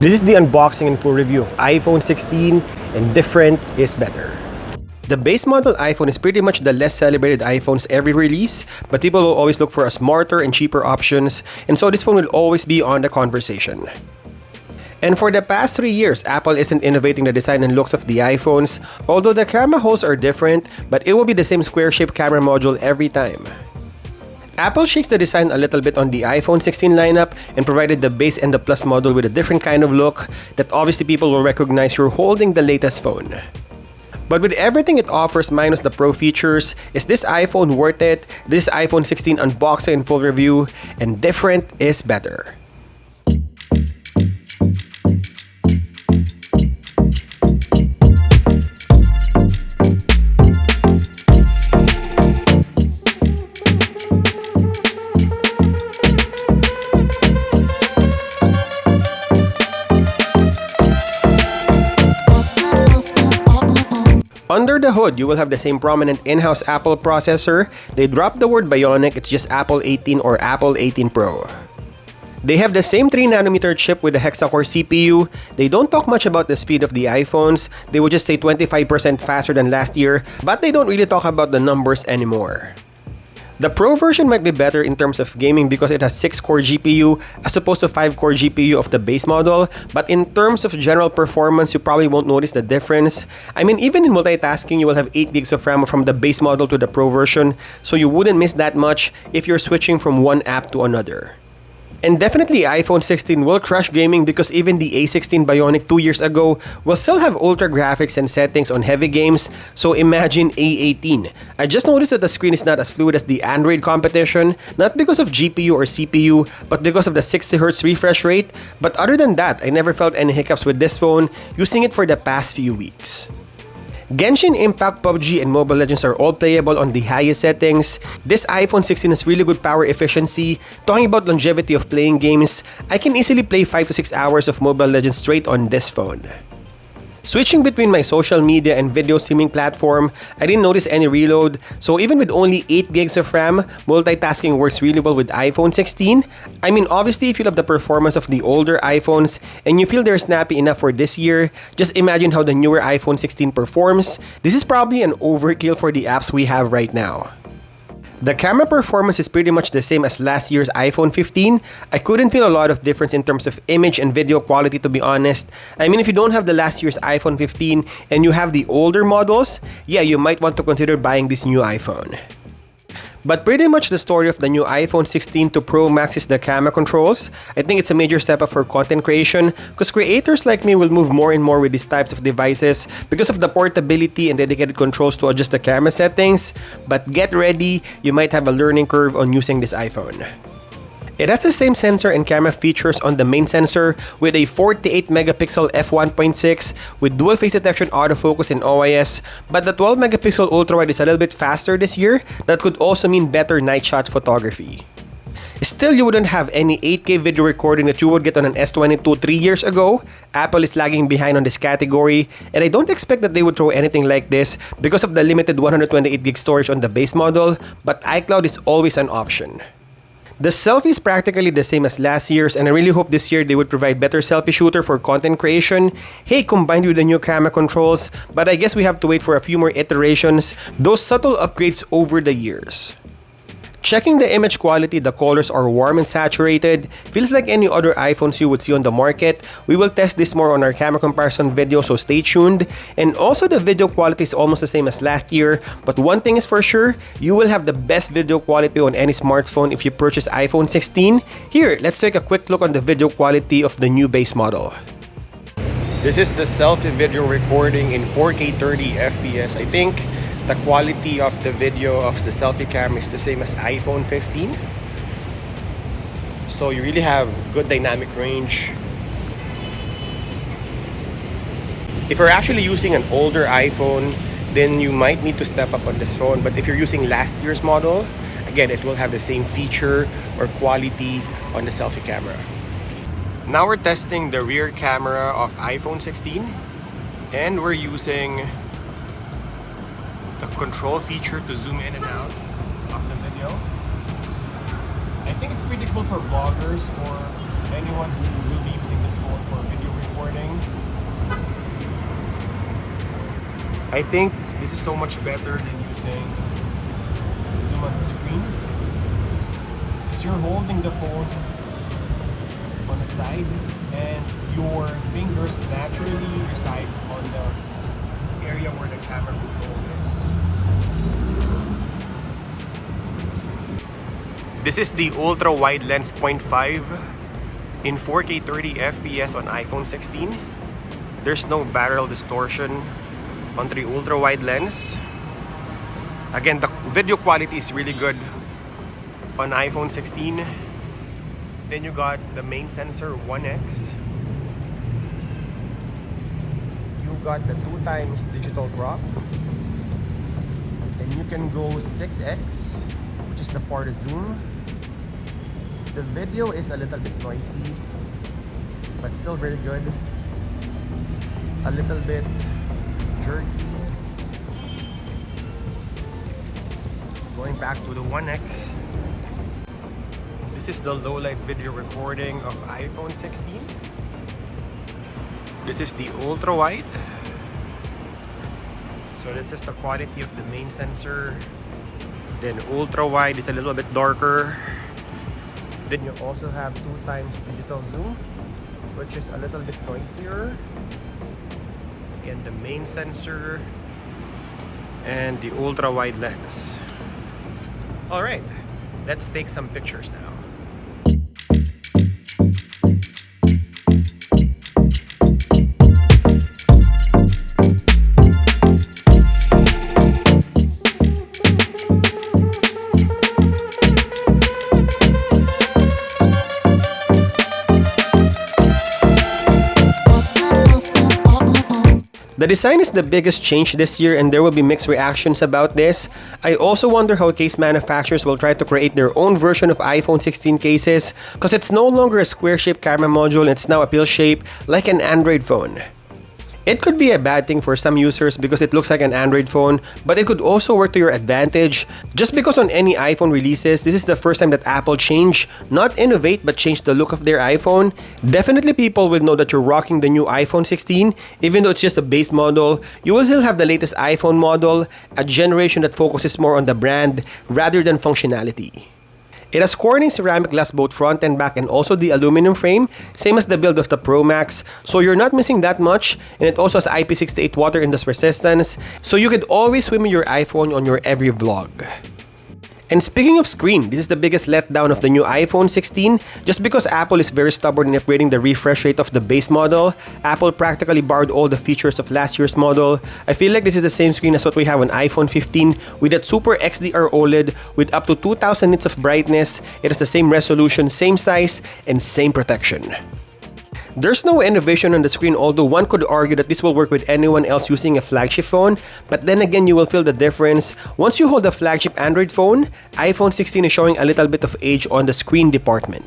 This is the unboxing and full review of iPhone 16, and different is better. The base model iPhone is pretty much the less celebrated iPhones every release, but people will always look for a smarter and cheaper options, and so this phone will always be on the conversation. And for the past 3 years, Apple isn't innovating the design and looks of the iPhones, although the camera holes are different, but it will be the same square-shaped camera module every time. Apple shakes the design a little bit on the iPhone 16 lineup and provided the base and the Plus model with a different kind of look that obviously people will recognize you're holding the latest phone. But with everything it offers minus the Pro features, is this iPhone worth it? This iPhone 16 unboxing and full review, and different is better. Under the hood, you will have the same prominent in-house Apple processor. They dropped the word Bionic, it's just Apple 18 or Apple 18 Pro. They have the same 3nm chip with the hexa-core CPU. They don't talk much about the speed of the iPhones. They would just say 25% faster than last year, but they don't really talk about the numbers anymore. The Pro version might be better in terms of gaming because it has 6-core GPU as opposed to 5-core GPU of the base model, but in terms of general performance, you probably won't notice the difference. I mean, even in multitasking, you will have 8 gigs of RAM from the base model to the Pro version, so you wouldn't miss that much if you're switching from one app to another. And definitely iPhone 16 will crush gaming because even the A16 Bionic 2 years ago will still have ultra graphics and settings on heavy games, so imagine A18. I just noticed that the screen is not as fluid as the Android competition, not because of GPU or CPU, but because of the 60Hz refresh rate. But other than that, I never felt any hiccups with this phone using it for the past few weeks. Genshin Impact, PUBG, and Mobile Legends are all playable on the highest settings. This iPhone 16 has really good power efficiency. Talking about longevity of playing games, I can easily play 5 to 6 hours of Mobile Legends straight on this phone. Switching between my social media and video streaming platform, I didn't notice any reload, so even with only 8 gigs of RAM, multitasking works really well with iPhone 16. I mean, obviously if you love the performance of the older iPhones and you feel they're snappy enough for this year, just imagine how the newer iPhone 16 performs. This is probably an overkill for the apps we have right now. The camera performance is pretty much the same as last year's iPhone 15. I couldn't feel a lot of difference in terms of image and video quality, to be honest. I mean, if you don't have the last year's iPhone 15 and you have the older models, yeah, you might want to consider buying this new iPhone. But pretty much the story of the new iPhone 16 to Pro Max is the camera controls. I think it's a major step up for content creation because creators like me will move more and more with these types of devices because of the portability and dedicated controls to adjust the camera settings. But get ready, you might have a learning curve on using this iPhone. It has the same sensor and camera features on the main sensor with a 48-megapixel f1.6 with dual face detection, autofocus, and OIS, but the 12-megapixel ultra-wide is a little bit faster this year. That could also mean better night shot photography. Still, you wouldn't have any 8K video recording that you would get on an S22 3 years ago. Apple is lagging behind on this category, and I don't expect that they would throw anything like this because of the limited 128GB storage on the base model, but iCloud is always an option. The selfie is practically the same as last year's, and I really hope this year they would provide better selfie shooter for content creation. Hey, combined with the new camera controls, but I guess we have to wait for a few more iterations, those subtle upgrades over the years. Checking the image quality, the colors are warm and saturated. Feels like any other iPhones you would see on the market. We will test this more on our camera comparison video, so stay tuned. And also the video quality is almost the same as last year, but one thing is for sure, you will have the best video quality on any smartphone if you purchase iPhone 16. Here, let's take a quick look on the video quality of the new base model. This is the selfie video recording in 4K 30 FPS. I think the quality of the video of the selfie camera is the same as iPhone 15. So you really have good dynamic range. If you're actually using an older iPhone, then you might need to step up on this phone. But if you're using last year's model, again, it will have the same feature or quality on the selfie camera. Now we're testing the rear camera of iPhone 16, and we're using the control feature to zoom in and out of the video. I think it's pretty cool for vloggers or anyone who will be using this phone for video I think this is so much better than using zoom on the screen. Because you're holding the phone on the side and your fingers naturally resides on the area where the camera control is. This is the ultra wide lens 0.5 in 4K 30 FPS on iPhone 16. There's no barrel distortion on the ultra wide lens. Again, the video quality is really good on iPhone 16. Then you got the main sensor 1x. You got the 2x digital crop. And you can go 6x, which is the farthest zoom. The video is a little bit noisy, but still very good. A little bit jerky. Going back to the 1x. This is the low light video recording of iPhone 16. This is the ultra wide. So this is the quality of the main sensor. Then ultra wide is a little bit darker. Then you also have 2x digital zoom, which is a little bit noisier. Again, the main sensor and the ultra wide lens. All right, let's take some pictures now. The design is the biggest change this year and there will be mixed reactions about this. I also wonder how case manufacturers will try to create their own version of iPhone 16 cases because it's no longer a square-shaped camera module, it's now a pill shape like an Android phone. It could be a bad thing for some users because it looks like an Android phone, but it could also work to your advantage. Just because on any iPhone releases, this is the first time that Apple changed, not innovate, but change the look of their iPhone. Definitely people will know that you're rocking the new iPhone 16, even though it's just a base model. You will still have the latest iPhone model, a generation that focuses more on the brand rather than functionality. It has Corning ceramic glass both front and back and also the aluminum frame, same as the build of the Pro Max, so you're not missing that much, and it also has IP68 water and dust resistance, so you could always swim in your iPhone on your every vlog. And speaking of screen, this is the biggest letdown of the new iPhone 16. Just because Apple is very stubborn in upgrading the refresh rate of the base model, Apple practically borrowed all the features of last year's model. I feel like this is the same screen as what we have on iPhone 15 with that Super XDR OLED with up to 2000 nits of brightness. It has the same resolution, same size, and same protection. There's no innovation on the screen, although one could argue that this will work with anyone else using a flagship phone, but then again you will feel the difference. Once you hold a flagship Android phone, iPhone 16 is showing a little bit of age on the screen department.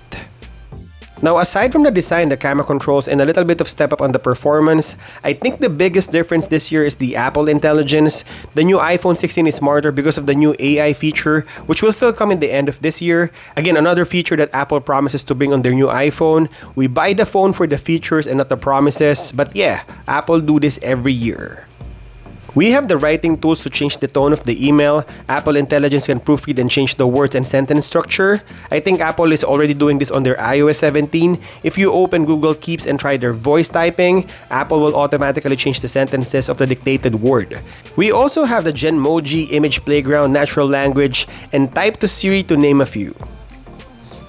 Now, aside from the design, the camera controls, and a little bit of step up on the performance, I think the biggest difference this year is the Apple Intelligence. The new iPhone 16 is smarter because of the new AI feature, which will still come in the end of this year. Again, another feature that Apple promises to bring on their new iPhone. We buy the phone for the features and not the promises, but yeah, Apple do this every year. We have the writing tools to change the tone of the email. Apple Intelligence can proofread and change the words and sentence structure. I think Apple is already doing this on their iOS 17. If you open Google Keeps and try their voice typing, Apple will automatically change the sentences of the dictated word. We also have the Genmoji, Image Playground, Natural Language, and Type to Siri to name a few.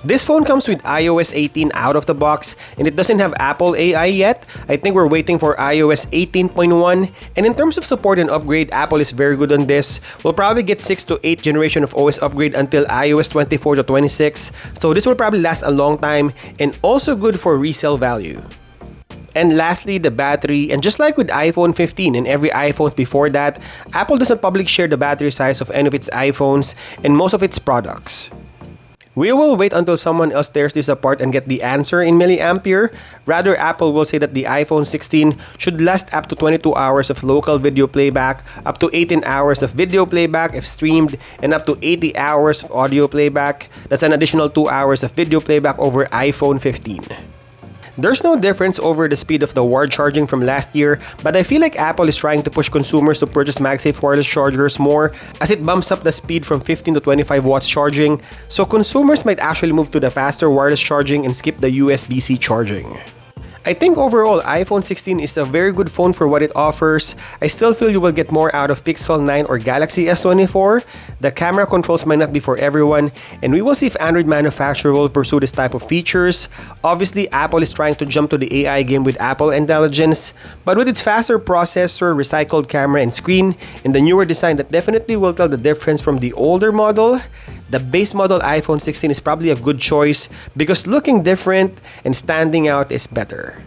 This phone comes with iOS 18 out of the box, and it doesn't have Apple AI yet. I think we're waiting for iOS 18.1. And in terms of support and upgrade, Apple is very good on this. We'll probably get 6 to 8 generation of OS upgrade until iOS 24 to 26. So this will probably last a long time and also good for resale value. And lastly, the battery. And just like with iPhone 15 and every iPhones before that, Apple doesn't publicly share the battery size of any of its iPhones and most of its products. We will wait until someone else tears this apart and get the answer in milliampere. Rather, Apple will say that the iPhone 16 should last up to 22 hours of local video playback, up to 18 hours of video playback if streamed, and up to 80 hours of audio playback. That's an additional 2 hours of video playback over iPhone 15. There's no difference over the speed of the wired charging from last year, but I feel like Apple is trying to push consumers to purchase MagSafe wireless chargers more as it bumps up the speed from 15 to 25 watts charging, so consumers might actually move to the faster wireless charging and skip the USB-C charging. I think overall, iPhone 16 is a very good phone for what it offers. I still feel you will get more out of Pixel 9 or Galaxy S24. The camera controls might not be for everyone, and we will see if Android manufacturer will pursue this type of features. Obviously, Apple is trying to jump to the AI game with Apple Intelligence, but with its faster processor, recycled camera and screen, and the newer design that definitely will tell the difference from the older model, the base model iPhone 16 is probably a good choice because looking different and standing out is better.